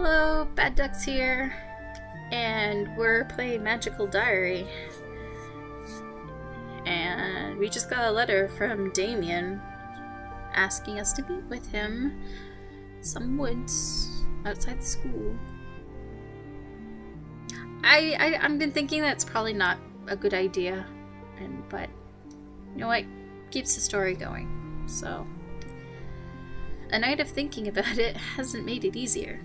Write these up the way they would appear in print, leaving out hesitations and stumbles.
Hello, Badducks here, and we're playing Magical Diary. And we just got a letter from Damien asking us to meet with him in some woods outside the school. I've been thinking that's probably not a good idea, but you know what? Keeps the story going. So a night of thinking about it hasn't made it easier.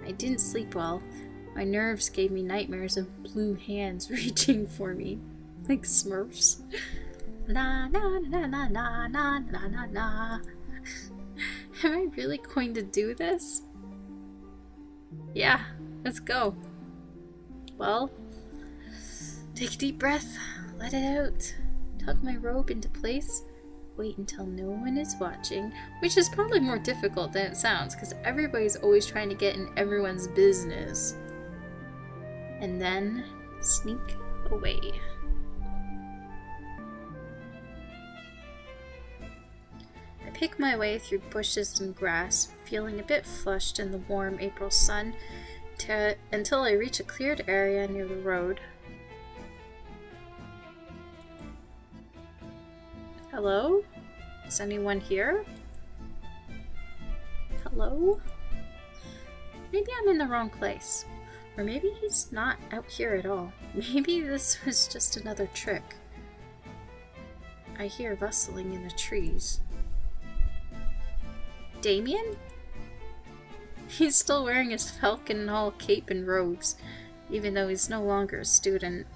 I didn't sleep well. My nerves gave me nightmares of blue hands reaching for me, like Smurfs. Na na na na na na na na na. Am I really going to do this? Yeah, let's go. Well, take a deep breath, let it out, tuck my robe into place, wait until no one is watching, which is probably more difficult than it sounds because everybody's always trying to get in everyone's business. And then sneak away. I pick my way through bushes and grass, feeling a bit flushed in the warm April sun, until I reach a cleared area near the road. Hello? Is anyone here? Hello? Maybe I'm in the wrong place. Or maybe he's not out here at all. Maybe this was just another trick. I hear rustling in the trees. Damien? He's still wearing his Falcon Hall cape and robes, even though he's no longer a student.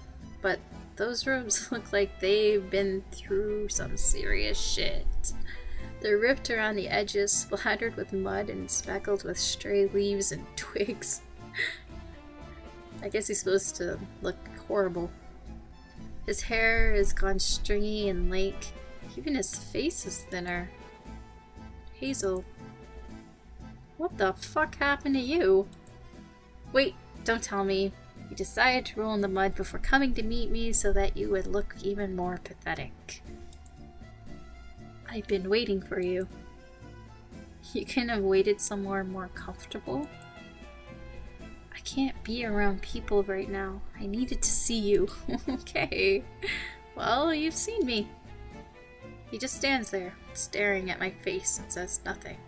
But those robes look like they've been through some serious shit. They're ripped around the edges, splattered with mud and speckled with stray leaves and twigs. I guess he's supposed to look horrible. His hair is gone stringy and lank. Even his face is thinner. Hazel. What the fuck happened to you? Wait, don't tell me. You decided to roll in the mud before coming to meet me so that you would look even more pathetic. I've been waiting for you. You couldn't have waited somewhere more comfortable? I can't be around people right now. I needed to see you. Okay. Well, you've seen me. He just stands there, staring at my face and says nothing.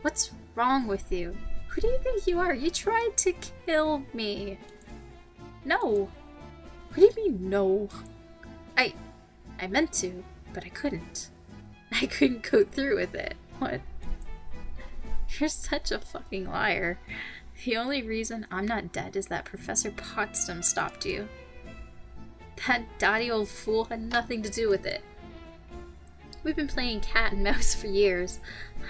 What's wrong with you? Who do you think you are? You tried to kill me. No. What do you mean, no? I meant to, but I couldn't. I couldn't go through with it. What? You're such a fucking liar. The only reason I'm not dead is that Professor Potsdam stopped you. That dotty old fool had nothing to do with it. We've been playing cat and mouse for years.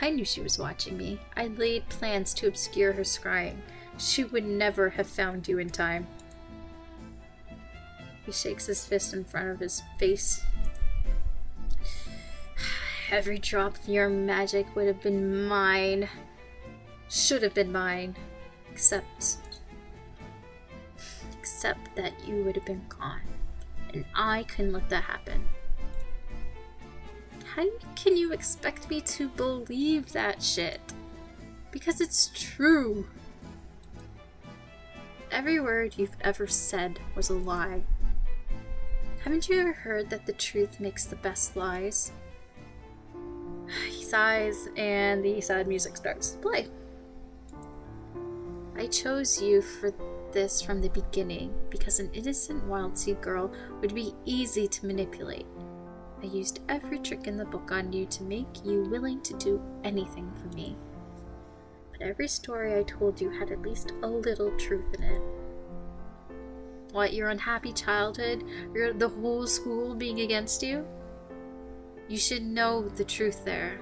I knew she was watching me. I laid plans to obscure her scrying. She would never have found you in time. He shakes his fist in front of his face. Every drop of your magic would have been mine. Should have been mine. Except that you would have been gone. And I couldn't let that happen. How can you expect me to believe that shit? Because it's true. Every word you've ever said was a lie. Haven't you ever heard that the truth makes the best lies? He sighs and the sad music starts to play. I chose you for this from the beginning because an innocent wild sea girl would be easy to manipulate. I used every trick in the book on you to make you willing to do anything for me. But every story I told you had at least a little truth in it. What, your unhappy childhood? The whole school being against you? You should know the truth there.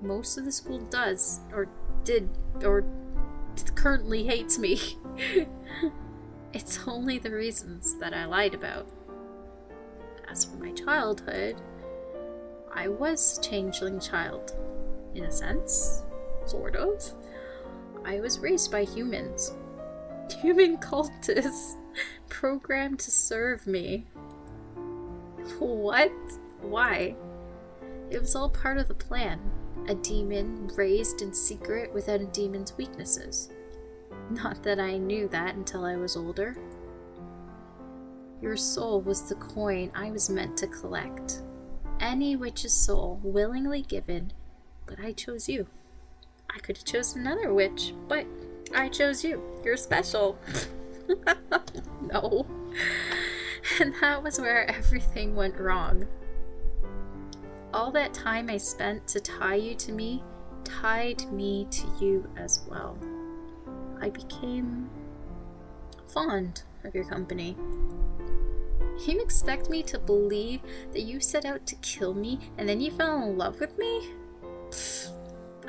Most of the school does, or did, or currently hates me. It's only the reasons that I lied about. As for my childhood, I was a changeling child. In a sense. Sort of. I was raised by humans. Human cultists. Programmed to serve me. What? Why? It was all part of the plan. A demon raised in secret without a demon's weaknesses. Not that I knew that until I was older. Your soul was the coin I was meant to collect. Any witch's soul willingly given, but I chose you. I could have chosen another witch, but I chose you. You're special. No. And that was where everything went wrong. All that time I spent to tie you to me tied me to you as well. I became fond of your company. You expect me to believe that you set out to kill me and then you fell in love with me? Pfft,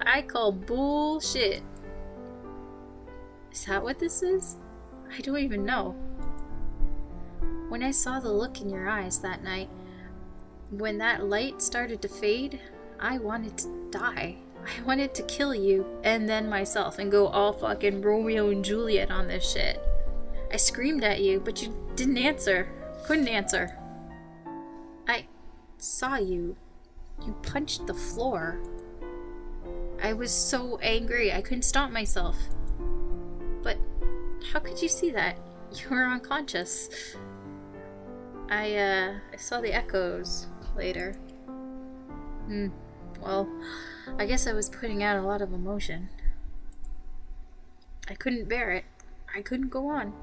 I call bullshit. Is that what this is? I don't even know. When I saw the look in your eyes that night, when that light started to fade, I wanted to die. I wanted to kill you and then myself and go all fucking Romeo and Juliet on this shit. I screamed at you, but you didn't answer. Couldn't answer. I saw you. You punched the floor. I was so angry I couldn't stop myself. But how could you see that? You were unconscious. I saw the echoes later. Well, I guess I was putting out a lot of emotion. I couldn't bear it. I couldn't go on.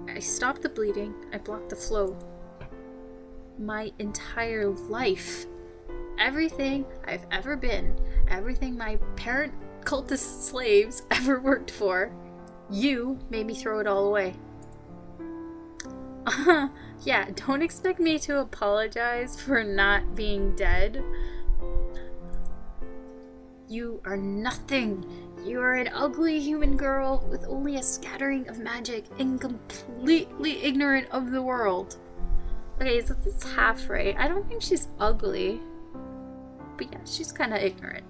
I stopped the bleeding. I blocked the flow. My entire life, everything I've ever been, everything my parent cultist slaves ever worked for, you made me throw it all away. Yeah, don't expect me to apologize for not being dead. You are nothing. You are an ugly human girl with only a scattering of magic and completely ignorant of the world. Okay, so that's half right. I don't think she's ugly. But yeah, she's kind of ignorant.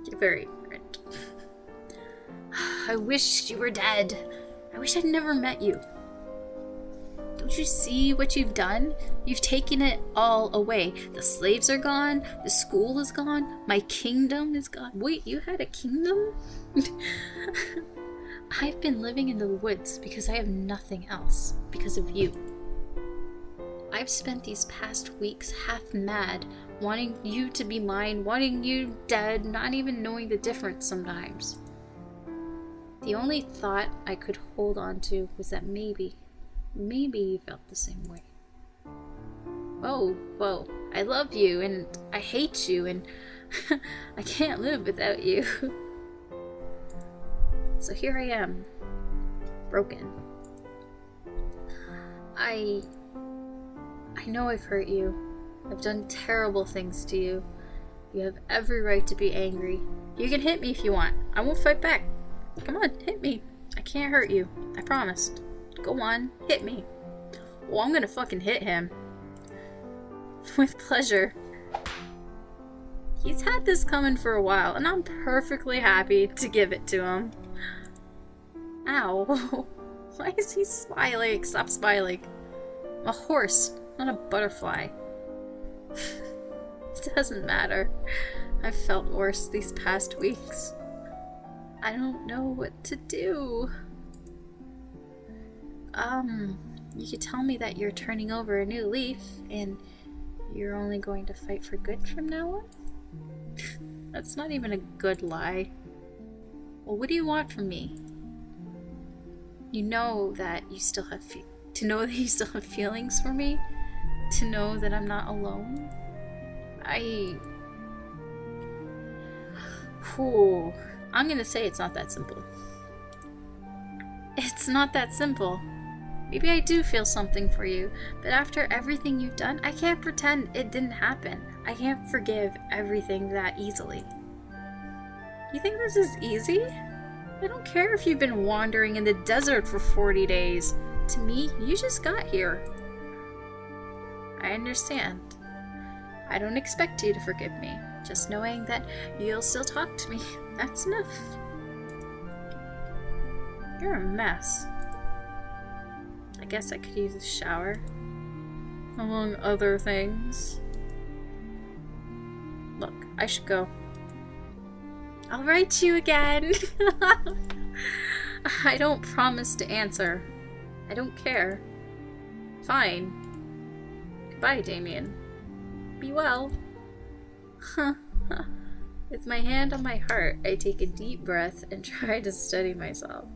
You're very ignorant. I wish you were dead. I wish I'd never met you. Don't you see what you've done? You've taken it all away. The slaves are gone. The school is gone. My kingdom is gone. Wait, you had a kingdom? I've been living in the woods because I have nothing else. Because of you. I've spent these past weeks half mad, wanting you to be mine, wanting you dead, not even knowing the difference sometimes. The only thought I could hold on to was that maybe you felt the same way. Whoa, I love you and I hate you and I can't live without you. So here I am, broken. I know I've hurt you. I've done terrible things to you. You have every right to be angry. You can hit me if you want. I won't fight back. Come on, hit me. I can't hurt you. I promised. Go on, hit me. Well, I'm gonna fucking hit him. With pleasure. He's had this coming for a while, and I'm perfectly happy to give it to him. Ow. Why is he smiling? Stop smiling. I'm a horse, not a butterfly. It doesn't matter. I've felt worse these past weeks. I don't know what to do. You could tell me that you're turning over a new leaf and you're only going to fight for good from now on? That's not even a good lie. Well, what do you want from me? You know that you still have to know that you still have feelings for me? To know that I'm not alone? I'm gonna say it's not that simple. It's not that simple. Maybe I do feel something for you, but after everything you've done, I can't pretend it didn't happen. I can't forgive everything that easily. You think this is easy? I don't care if you've been wandering in the desert for 40 days. To me, you just got here. I understand. I don't expect you to forgive me. Just knowing that you'll still talk to me, that's enough. You're a mess. I guess I could use a shower. Among other things. Look, I should go. I'll write you again. I don't promise to answer. I don't care. Fine. Goodbye, Damien. Be well. With my hand on my heart, I take a deep breath and try to steady myself.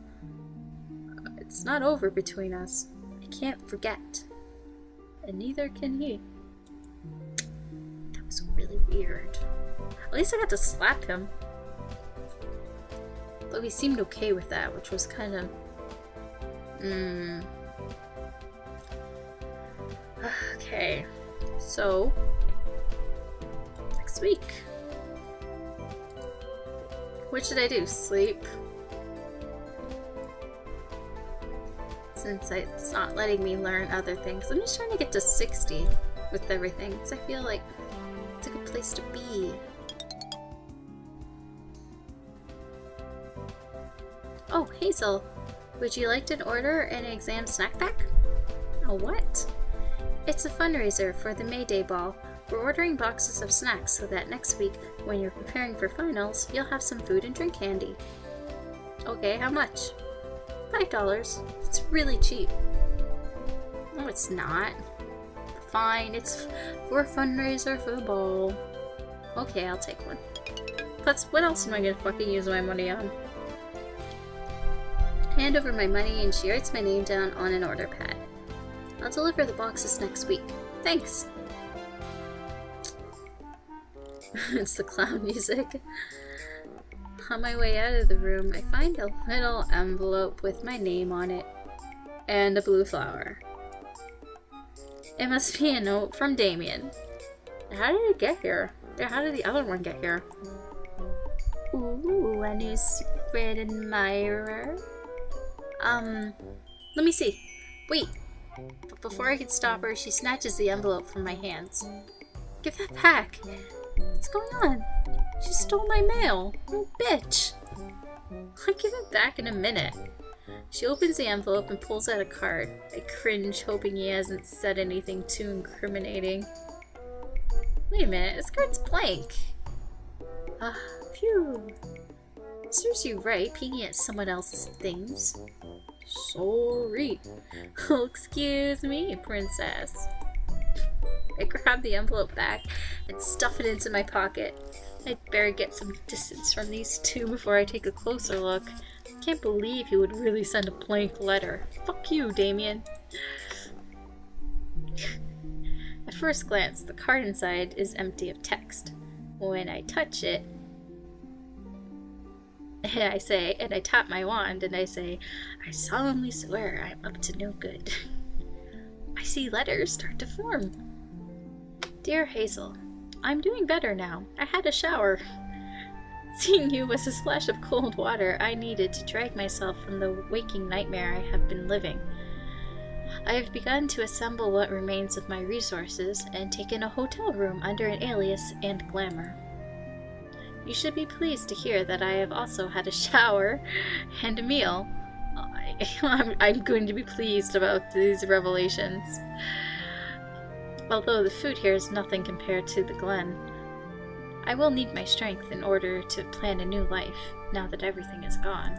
It's not over between us. I can't forget. And neither can he. That was really weird. At least I got to slap him. Though he seemed okay with that, which was kind of... Okay. So... next week. What should I do? Sleep? Since it's not letting me learn other things. I'm just trying to get to 60 with everything, because I feel like it's a good place to be. Oh, Hazel, would you like to order an exam snack pack? A what? It's a fundraiser for the May Day ball. We're ordering boxes of snacks so that next week, when you're preparing for finals, you'll have some food and drink handy. Okay, how much? $5. It's really cheap. No, it's not. Fine, it's for a fundraiser for the ball. Okay, I'll take one. Plus, what else am I gonna fucking use my money on? Hand over my money and she writes my name down on an order pad. I'll deliver the boxes next week. Thanks! It's the clown music. On my way out of the room, I find a little envelope with my name on it. And a blue flower. It must be a note from Damien. How did it get here? How did the other one get here? Ooh, a new secret admirer. Let me see. Wait. But before I can stop her, she snatches the envelope from my hands. Give that back. What's going on? She stole my mail. Oh, bitch. I'll give it back in a minute. She opens the envelope and pulls out a card. I cringe, hoping he hasn't said anything too incriminating. Wait a minute, this card's blank. Ah, phew. Serves you right, peeking at someone else's things. Sorry. Oh, excuse me, princess. I grab the envelope back and stuff it into my pocket. I'd better get some distance from these two before I take a closer look. I can't believe he would really send a blank letter. Fuck you, Damien. At first glance, the card inside is empty of text. When I touch it, and I tap my wand and I say, I solemnly swear I'm up to no good. I see letters start to form. Dear Hazel, I'm doing better now. I had a shower. Seeing you was a splash of cold water I needed to drag myself from the waking nightmare I have been living. I have begun to assemble what remains of my resources and taken a hotel room under an alias and glamour. You should be pleased to hear that I have also had a shower and a meal. I'm going to be pleased about these revelations. Although the food here is nothing compared to the Glen. I will need my strength in order to plan a new life, now that everything is gone.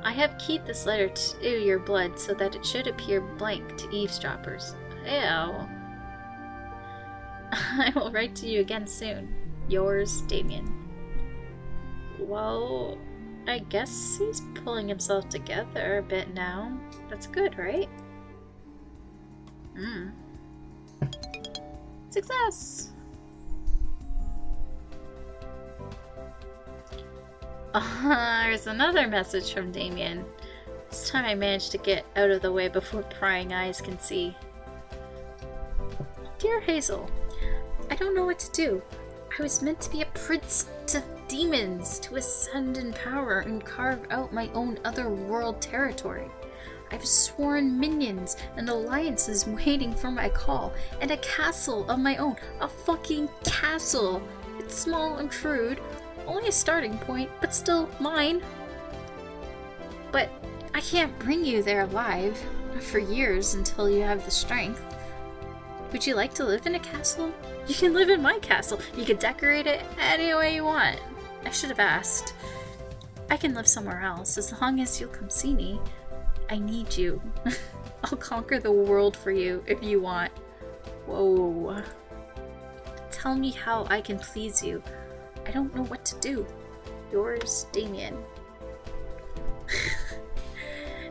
I have keyed this letter to your blood so that it should appear blank to eavesdroppers. Ew. I will write to you again soon. Yours, Damien. Well, I guess he's pulling himself together a bit now. That's good, right? Success! There's another message from Damien. This time I managed to get out of the way before prying eyes can see. Dear Hazel, I don't know what to do. I was meant to be a prince to demons, to ascend in power and carve out my own otherworld territory. I've sworn minions and alliances waiting for my call, and a castle of my own. A fucking castle! It's small and crude, only a starting point, but still mine. But I can't bring you there alive, for years until you have the strength. Would you like to live in a castle? You can live in my castle. You can decorate it any way you want. I should have asked. I can live somewhere else as long as you'll come see me. I need you. I'll conquer the world for you if you want. Whoa. Tell me how I can please you. I don't know what to do. Yours, Damien.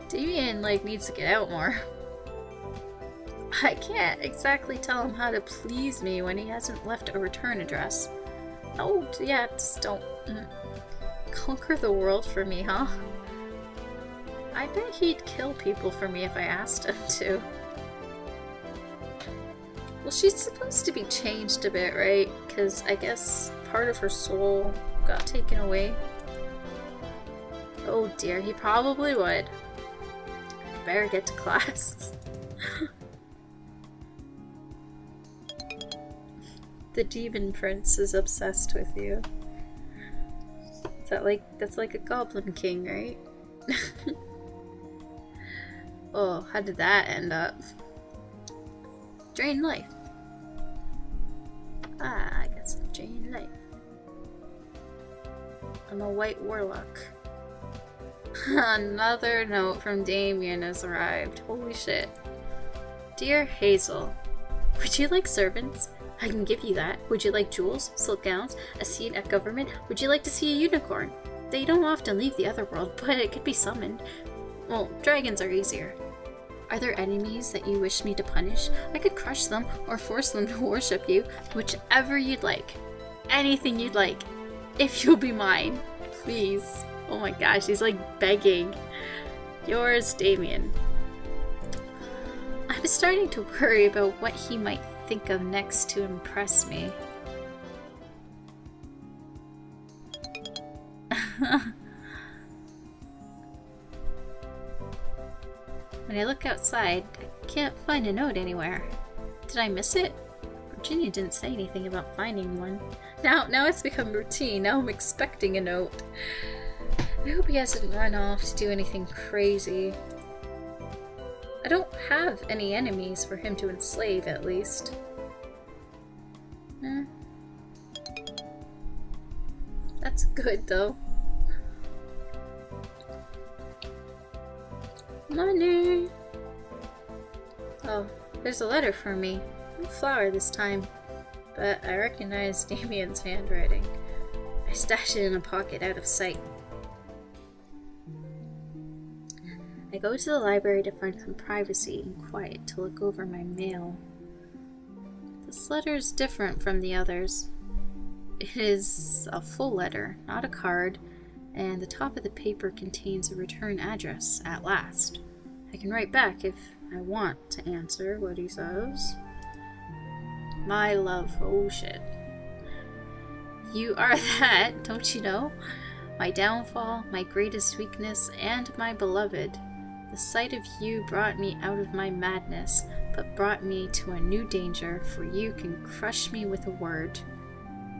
Damien, needs to get out more. I can't exactly tell him how to please me when he hasn't left a return address. Oh, yeah, just don't... Conquer the world for me, huh? I bet he'd kill people for me if I asked him to. Well, she's supposed to be changed a bit, right? Because I guess part of her soul got taken away. Oh dear, he probably would. Better get to class. The demon prince is obsessed with you. That's like a goblin king, right? Oh, how did that end up? Drain life. Ah, I got some drain life. I'm a white warlock. Another note from Damien has arrived. Holy shit. Dear Hazel, would you like servants? I can give you that. Would you like jewels, silk gowns, a seat at government? Would you like to see a unicorn? They don't often leave the other world, but it could be summoned. Well, dragons are easier. Are there enemies that you wish me to punish? I could crush them or force them to worship you. Whichever you'd like. Anything you'd like. If you'll be mine. Please. Oh my gosh, he's begging. Yours, Damien. I'm starting to worry about what he might think of next to impress me. When I look outside, I can't find a note anywhere. Did I miss it? Virginia didn't say anything about finding one. Now it's become routine. Now I'm expecting a note. I hope he hasn't run off to do anything crazy. I don't have any enemies for him to enslave, at least. That's good, though. Money! Oh, there's a letter for me. No flower this time. But I recognize Damien's handwriting. I stashed it in a pocket out of sight. I go to the library to find some privacy and quiet to look over my mail. This letter is different from the others. It is a full letter, not a card, and the top of the paper contains a return address, at last. I can write back if I want to answer what he says. My love, oh shit. You are that, don't you know? My downfall, my greatest weakness, and my beloved. The sight of you brought me out of my madness, but brought me to a new danger, for you can crush me with a word.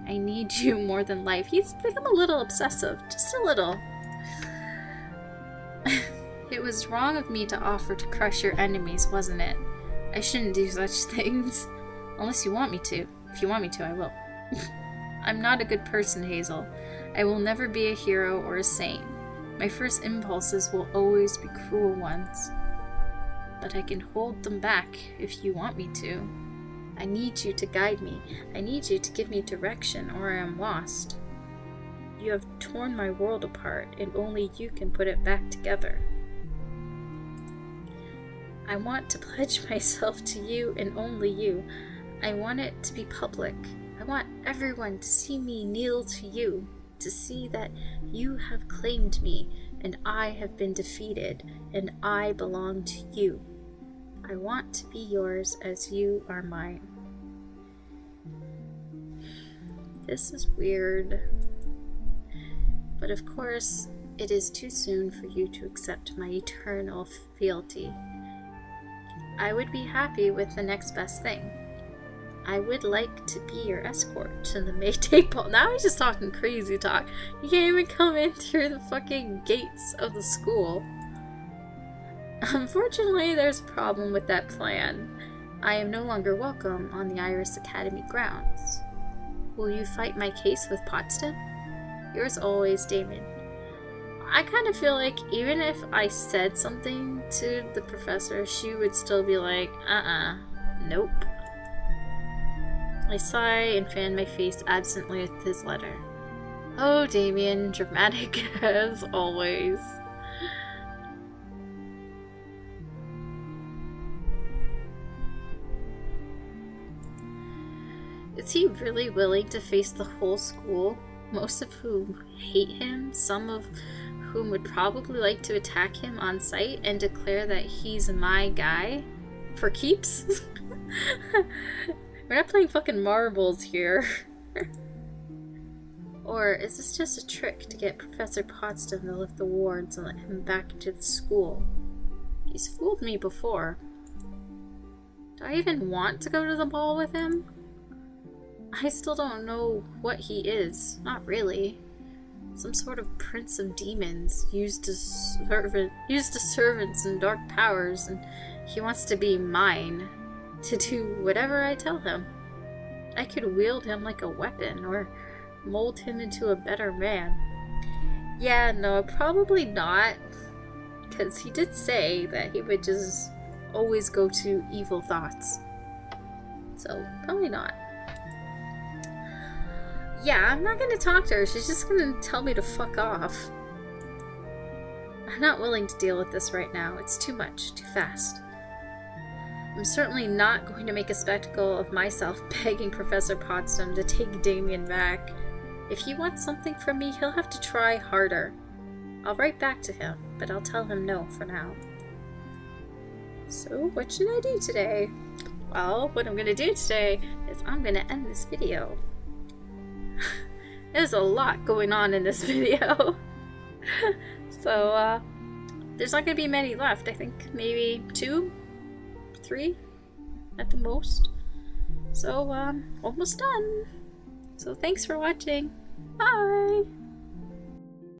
I need you more than life. He's become a little obsessive, just a little. It was wrong of me to offer to crush your enemies, wasn't it? I shouldn't do such things. Unless you want me to. If you want me to, I will. I'm not a good person, Hazel. I will never be a hero or a saint. My first impulses will always be cruel ones. But I can hold them back if you want me to. I need you to guide me. I need you to give me direction, or I am lost. You have torn my world apart, and only you can put it back together. I want to pledge myself to you and only you. I want it to be public. I want everyone to see me kneel to you, to see that you have claimed me, and I have been defeated, and I belong to you. I want to be yours as you are mine. This is weird. But of course, it is too soon for you to accept my eternal fealty. I would be happy with the next best thing. I would like to be your escort to the Mayday Ball. Now he's just talking crazy talk. You can't even come in through the fucking gates of the school. Unfortunately, there's a problem with that plan. I am no longer welcome on the Iris Academy grounds. Will you fight my case with Potsdam? Yours always, Damien. I kind of feel like even if I said something to the professor, she would still be like, nope. I sigh and fan my face absently with his letter. Oh, Damien, dramatic as always. Is he really willing to face the whole school, most of whom hate him, some of whom would probably like to attack him on sight and declare that he's my guy? For keeps? We're not playing fucking marbles here. Or is this just a trick to get Professor Potsdam to lift the wards and let him back into the school? He's fooled me before. Do I even want to go to the ball with him? I still don't know what he is. Not really. Some sort of prince of demons, used to servants and dark powers, and he wants to be mine, to do whatever I tell him. I could wield him like a weapon, or mold him into a better man. Yeah, no, probably not, because he did say that he would just always go to evil thoughts. So, probably not. Yeah, I'm not gonna talk to her. She's just gonna tell me to fuck off. I'm not willing to deal with this right now. It's too much, too fast. I'm certainly not going to make a spectacle of myself begging Professor Potsdam to take Damien back. If he wants something from me, he'll have to try harder. I'll write back to him, but I'll tell him no for now. So, what should I do today? Well, what I'm gonna do today is I'm gonna end this video. There's a lot going on in this video. So, there's not going to be many left. I think maybe 2, 3 at the most. So, almost done. So, thanks for watching. Bye!